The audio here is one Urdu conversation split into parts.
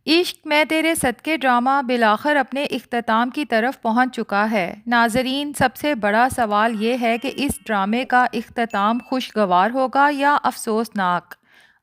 عشق میں تیرے صدقے ڈرامہ بالآخر اپنے اختتام کی طرف پہنچ چکا ہے۔ ناظرین، سب سے بڑا سوال یہ ہے کہ اس ڈرامے کا اختتام خوشگوار ہوگا یا افسوسناک؟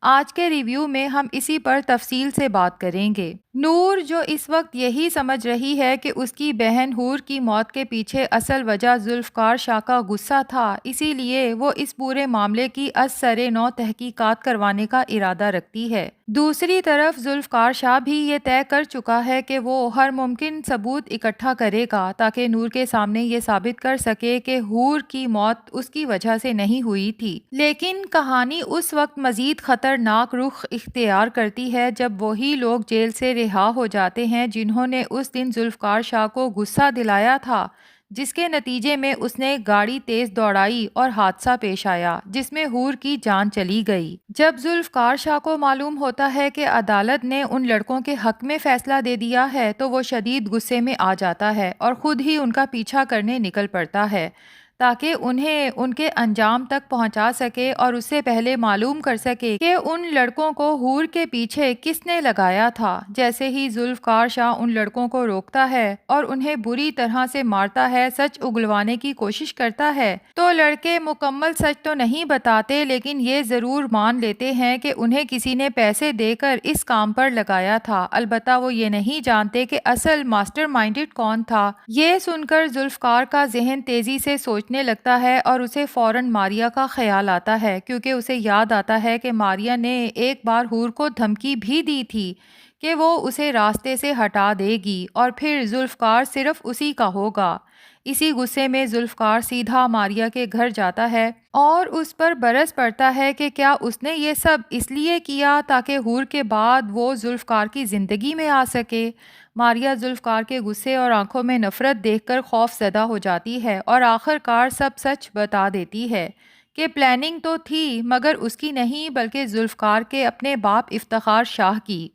آج کے ریویو میں ہم اسی پر تفصیل سے بات کریں گے۔ نور، جو اس وقت یہی سمجھ رہی ہے کہ اس کی بہن حور کی موت کے پیچھے اصل وجہ ذوالفقار شاہ کا غصہ تھا، اسی لیے وہ اس پورے معاملے کی از سر نو تحقیقات کروانے کا ارادہ رکھتی ہے۔ دوسری طرف ذوالفقار شاہ بھی یہ طے کر چکا ہے کہ وہ ہر ممکن ثبوت اکٹھا کرے گا تاکہ نور کے سامنے یہ ثابت کر سکے کہ حور کی موت اس کی وجہ سے نہیں ہوئی تھی۔ لیکن کہانی اس وقت مزید خطرناک رخ اختیار کرتی ہے جب وہی لوگ جیل سے رہا ہو جاتے ہیں جنہوں نے اس دن ذوالفقار شاہ کو غصہ دلایا تھا، جس کے نتیجے میں اس نے گاڑی تیز دوڑائی اور حادثہ پیش آیا جس میں حور کی جان چلی گئی۔ جب ذوالفقار شاہ کو معلوم ہوتا ہے کہ عدالت نے ان لڑکوں کے حق میں فیصلہ دے دیا ہے تو وہ شدید غصے میں آ جاتا ہے اور خود ہی ان کا پیچھا کرنے نکل پڑتا ہے تاکہ انہیں ان کے انجام تک پہنچا سکے اور اس سے پہلے معلوم کر سکے کہ ان لڑکوں کو حور کے پیچھے کس نے لگایا تھا۔ جیسے ہی ذوالفقار شاہ ان لڑکوں کو روکتا ہے اور انہیں بری طرح سے مارتا ہے، سچ اگلوانے کی کوشش کرتا ہے، تو لڑکے مکمل سچ تو نہیں بتاتے لیکن یہ ضرور مان لیتے ہیں کہ انہیں کسی نے پیسے دے کر اس کام پر لگایا تھا۔ البتہ وہ یہ نہیں جانتے کہ اصل ماسٹر مائنڈڈ کون تھا۔ یہ سن کر ذوالفقار کا ذہن تیزی سے سوچنے لگتا ہے اور اسے فوراً ماریا کا خیال آتا ہے، کیونکہ اسے یاد آتا ہے کہ ماریا نے ایک بار حور کو دھمکی بھی دی تھی کہ وہ اسے راستے سے ہٹا دے گی اور پھر ذوالفقار صرف اسی کا ہوگا۔ اسی غصے میں ذوالفقار سیدھا ماریا کے گھر جاتا ہے اور اس پر برس پڑتا ہے کہ کیا اس نے یہ سب اس لیے کیا تاکہ حور کے بعد وہ ذوالفقار کی زندگی میں آ سکے۔ ماریا ذوالفقار کے غصے اور آنکھوں میں نفرت دیکھ کر خوف زدہ ہو جاتی ہے اور آخر کار سب سچ بتا دیتی ہے کہ پلاننگ تو تھی مگر اس کی نہیں بلکہ ذوالفقار کے اپنے باپ افتخار شاہ کی۔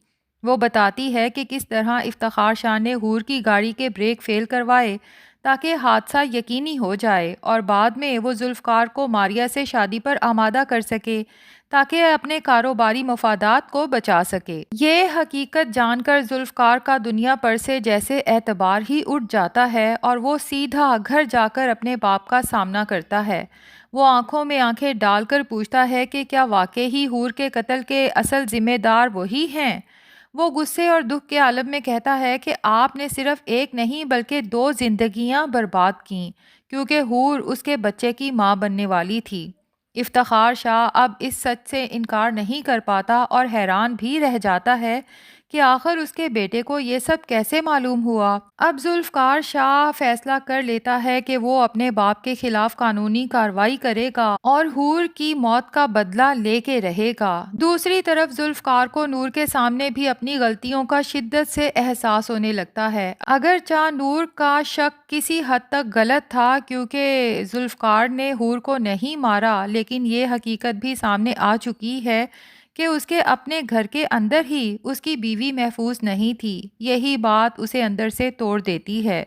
وہ بتاتی ہے کہ کس طرح افتخار شاہ نے حور کی گاڑی کے بریک فیل کروائے تاکہ حادثہ یقینی ہو جائے اور بعد میں وہ ذوالفقار کو ماریا سے شادی پر آمادہ کر سکے تاکہ اپنے کاروباری مفادات کو بچا سکے۔ یہ حقیقت جان کر ذوالفقار کا دنیا پر سے جیسے اعتبار ہی اٹھ جاتا ہے اور وہ سیدھا گھر جا کر اپنے باپ کا سامنا کرتا ہے۔ وہ آنکھوں میں آنکھیں ڈال کر پوچھتا ہے کہ کیا واقعی ہی حور کے قتل کے اصل ذمہ دار وہی ہیں؟ وہ غصے اور دکھ کے عالم میں کہتا ہے کہ آپ نے صرف ایک نہیں بلکہ 2 زندگیاں برباد کیں کیونکہ حور اس کے بچے کی ماں بننے والی تھی۔ افتخار شاہ اب اس سچ سے انکار نہیں کر پاتا اور حیران بھی رہ جاتا ہے کہ آخر اس کے بیٹے کو یہ سب کیسے معلوم ہوا۔ اب ذوالفقار شاہ فیصلہ کر لیتا ہے کہ وہ اپنے باپ کے خلاف قانونی کارروائی کرے گا اور حور کی موت کا بدلہ لے کے رہے گا۔ دوسری طرف ذوالفقار کو نور کے سامنے بھی اپنی غلطیوں کا شدت سے احساس ہونے لگتا ہے، اگرچہ نور کا شک کسی حد تک غلط تھا کیونکہ ذوالفقار نے حور کو نہیں مارا، لیکن یہ حقیقت بھی سامنے آ چکی ہے کہ اس کے اپنے گھر کے اندر ہی اس کی بیوی محفوظ نہیں تھی۔ یہی بات اسے اندر سے توڑ دیتی ہے۔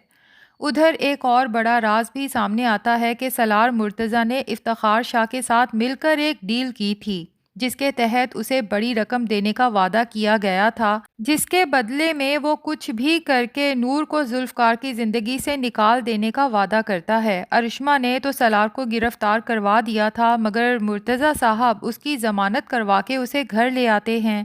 ادھر ایک اور بڑا راز بھی سامنے آتا ہے کہ سالار مرتضیٰ نے افتخار شاہ کے ساتھ مل کر ایک ڈیل کی تھی جس کے تحت اسے بڑی رقم دینے کا وعدہ کیا گیا تھا، جس کے بدلے میں وہ کچھ بھی کر کے نور کو ذوالفقار کی زندگی سے نکال دینے کا وعدہ کرتا ہے۔ ارشما نے تو سالار کو گرفتار کروا دیا تھا مگر مرتضیٰ صاحب اس کی ضمانت کروا کے اسے گھر لے آتے ہیں،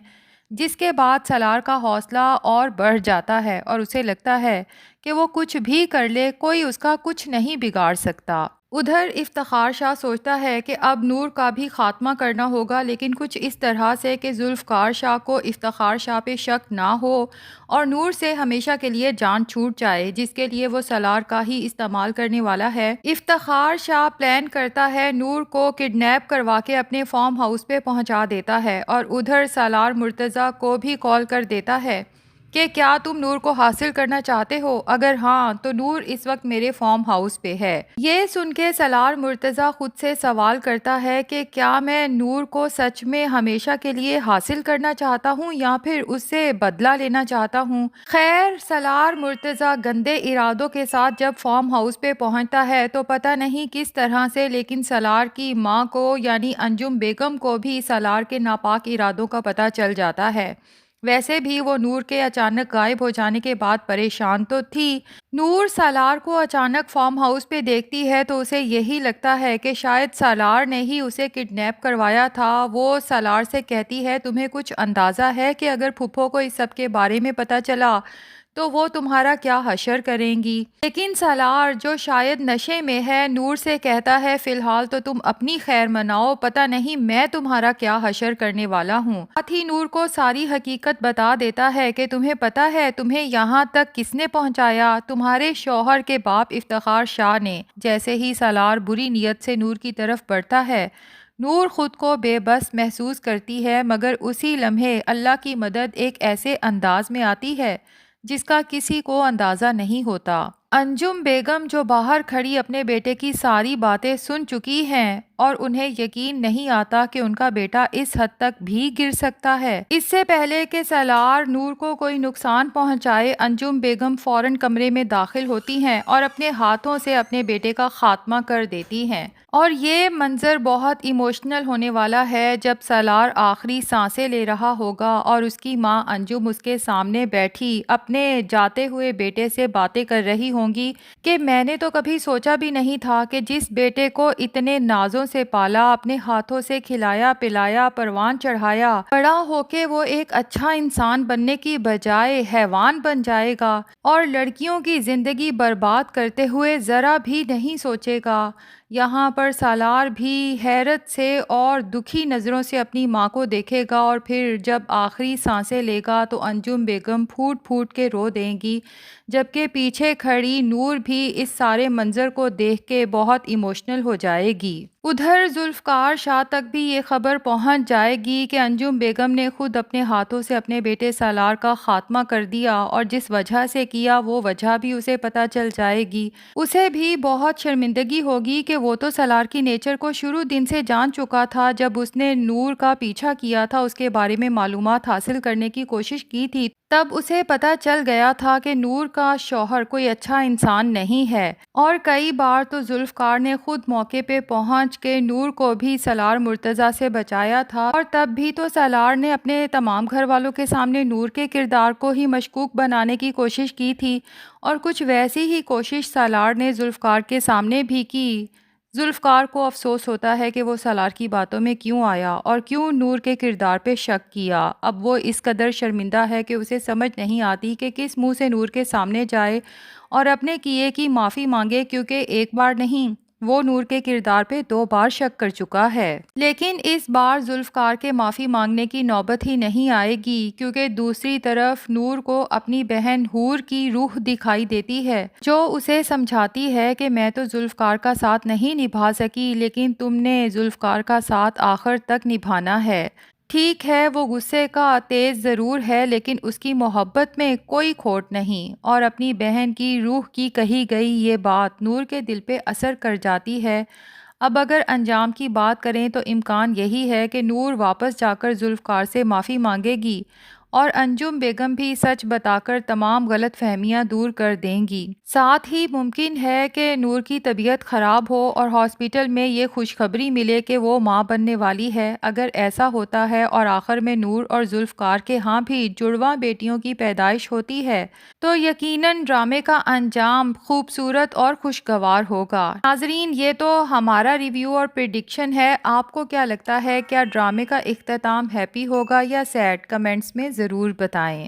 جس کے بعد سالار کا حوصلہ اور بڑھ جاتا ہے اور اسے لگتا ہے کہ وہ کچھ بھی کر لے کوئی اس کا کچھ نہیں بگاڑ سکتا۔ ادھر افتخار شاہ سوچتا ہے کہ اب نور کا بھی خاتمہ کرنا ہوگا، لیکن کچھ اس طرح سے کہ ذوالفقار شاہ کو افتخار شاہ پہ شک نہ ہو اور نور سے ہمیشہ کے لیے جان چھوٹ جائے، جس کے لیے وہ سالار کا ہی استعمال کرنے والا ہے۔ افتخار شاہ پلان کرتا ہے نور کو کڈنیپ کروا کے اپنے فارم ہاؤس پہ پہنچا دیتا ہے اور ادھر سالار مرتضیٰ کو بھی کال کر دیتا ہے کہ کیا تم نور کو حاصل کرنا چاہتے ہو؟ اگر ہاں تو نور اس وقت میرے فارم ہاؤس پہ ہے۔ یہ سن کے سالار مرتضیٰ خود سے سوال کرتا ہے کہ کیا میں نور کو سچ میں ہمیشہ کے لیے حاصل کرنا چاہتا ہوں یا پھر اس سے بدلہ لینا چاہتا ہوں؟ خیر، سالار مرتضیٰ گندے ارادوں کے ساتھ جب فارم ہاؤس پہ پہنچتا ہے تو پتہ نہیں کس طرح سے لیکن سالار کی ماں کو یعنی انجم بیگم کو بھی سالار کے ناپاک ارادوں کا پتہ چل جاتا ہے۔ ویسے بھی وہ نور کے اچانک غائب ہو جانے کے بعد پریشان تو تھی۔ نور سالار کو اچانک فارم ہاؤس پہ دیکھتی ہے تو اسے یہی لگتا ہے کہ شاید سالار نے ہی اسے کڈنیپ کروایا تھا۔ وہ سالار سے کہتی ہے تمہیں کچھ اندازہ ہے کہ اگر پھپھو کو اس سب کے بارے میں پتہ چلا تو وہ تمہارا کیا حشر کریں گی؟ لیکن سالار جو شاید نشے میں ہے نور سے کہتا ہے فی الحال تو تم اپنی خیر مناؤ، پتہ نہیں میں تمہارا کیا حشر کرنے والا ہوں۔ ساتھ ہی نور کو ساری حقیقت بتا دیتا ہے کہ تمہیں پتہ ہے تمہیں یہاں تک کس نے پہنچایا، تمہارے شوہر کے باپ افتخار شاہ نے۔ جیسے ہی سالار بری نیت سے نور کی طرف بڑھتا ہے، نور خود کو بے بس محسوس کرتی ہے، مگر اسی لمحے اللہ کی مدد ایک ایسے انداز میں آتی ہے جس کا کسی کو اندازہ نہیں ہوتا۔ انجم بیگم جو باہر کھڑی اپنے بیٹے کی ساری باتیں سن چکی ہیں اور انہیں یقین نہیں آتا کہ ان کا بیٹا اس حد تک بھی گر سکتا ہے۔ اس سے پہلے کہ سالار نور کو کوئی نقصان پہنچائے، انجم بیگم فوراً کمرے میں داخل ہوتی ہیں اور اپنے ہاتھوں سے اپنے بیٹے کا خاتمہ کر دیتی ہیں۔ اور یہ منظر بہت ایموشنل ہونے والا ہے جب سالار آخری سانسیں لے رہا ہوگا اور اس کی ماں انجم اس کے سامنے بیٹھی اپنے جاتے ہوئے بیٹے سے باتیں کر رہی ہوں گی کہ میں نے تو کبھی سوچا بھی نہیں تھا کہ جس بیٹے کو اتنے نازوں سے پالا، اپنے ہاتھوں سے کھلایا پلایا، پروان چڑھایا، بڑا ہو کے وہ ایک اچھا انسان بننے کی بجائے حیوان بن جائے گا اور لڑکیوں کی زندگی برباد کرتے ہوئے ذرا بھی نہیں سوچے گا۔ یہاں پر سالار بھی حیرت سے اور دکھی نظروں سے اپنی ماں کو دیکھے گا اور پھر جب آخری سانسیں لے گا تو انجم بیگم پھوٹ پھوٹ کے رو دیں گی، جبکہ پیچھے کھڑی نور بھی اس سارے منظر کو دیکھ کے بہت ایموشنل ہو جائے گی۔ ادھر ذوالفقار شاہ تک بھی یہ خبر پہنچ جائے گی کہ انجم بیگم نے خود اپنے ہاتھوں سے اپنے بیٹے سالار کا خاتمہ کر دیا، اور جس وجہ سے کیا وہ وجہ بھی اسے پتہ چل جائے گی۔ اسے بھی بہت شرمندگی ہوگی کہ وہ تو سالار کی نیچر کو شروع دن سے جان چکا تھا، جب اس نے نور کا پیچھا کیا تھا، اس کے بارے میں معلومات حاصل کرنے کی کوشش کی تھی، تب اسے پتہ چل گیا تھا کہ نور کا شوہر کوئی اچھا انسان نہیں ہے۔ اور کئی بار تو ذوالفقار نے خود موقع پہ پہنچ کے نور کو بھی سالار مرتضیٰ سے بچایا تھا، اور تب بھی تو سالار نے اپنے تمام گھر والوں کے سامنے نور کے کردار کو ہی مشکوک بنانے کی کوشش کی تھی، اور کچھ ویسی ہی کوشش سالار نے ذوالفقار کے سامنے بھی کی۔ ذوالفقار کو افسوس ہوتا ہے کہ وہ سالار کی باتوں میں کیوں آیا اور کیوں نور کے کردار پہ شک کیا۔ اب وہ اس قدر شرمندہ ہے کہ اسے سمجھ نہیں آتی کہ کس منہ سے نور کے سامنے جائے اور اپنے کیے کی معافی مانگے، کیونکہ ایک بار نہیں، وہ نور کے کردار پہ 2 بار شک کر چکا ہے۔ لیکن اس بار ذوالفقار کے معافی مانگنے کی نوبت ہی نہیں آئے گی، کیونکہ دوسری طرف نور کو اپنی بہن حور کی روح دکھائی دیتی ہے جو اسے سمجھاتی ہے کہ میں تو ذوالفقار کا ساتھ نہیں نبھا سکی، لیکن تم نے ذوالفقار کا ساتھ آخر تک نبھانا ہے۔ ٹھیک ہے، وہ غصے کا تیز ضرور ہے لیکن اس کی محبت میں کوئی کھوٹ نہیں، اور اپنی بہن کی روح کی کہی گئی یہ بات نور کے دل پہ اثر کر جاتی ہے۔ اب اگر انجام کی بات کریں تو امکان یہی ہے کہ نور واپس جا کر ذوالفقار سے معافی مانگے گی اور انجم بیگم بھی سچ بتا کر تمام غلط فہمیاں دور کر دیں گی۔ ساتھ ہی ممکن ہے کہ نور کی طبیعت خراب ہو اور ہاسپٹل میں یہ خوشخبری ملے کہ وہ ماں بننے والی ہے۔ اگر ایسا ہوتا ہے اور آخر میں نور اور ذوالفقار کے ہاں بھی جڑواں بیٹیوں کی پیدائش ہوتی ہے تو یقیناً ڈرامے کا انجام خوبصورت اور خوشگوار ہوگا۔ ناظرین، یہ تو ہمارا ریویو اور پریڈکشن ہے، آپ کو کیا لگتا ہے؟ کیا ڈرامے کا اختتام ہیپی ہوگا یا سیڈ؟ کمنٹس میں ضرور بتائیں۔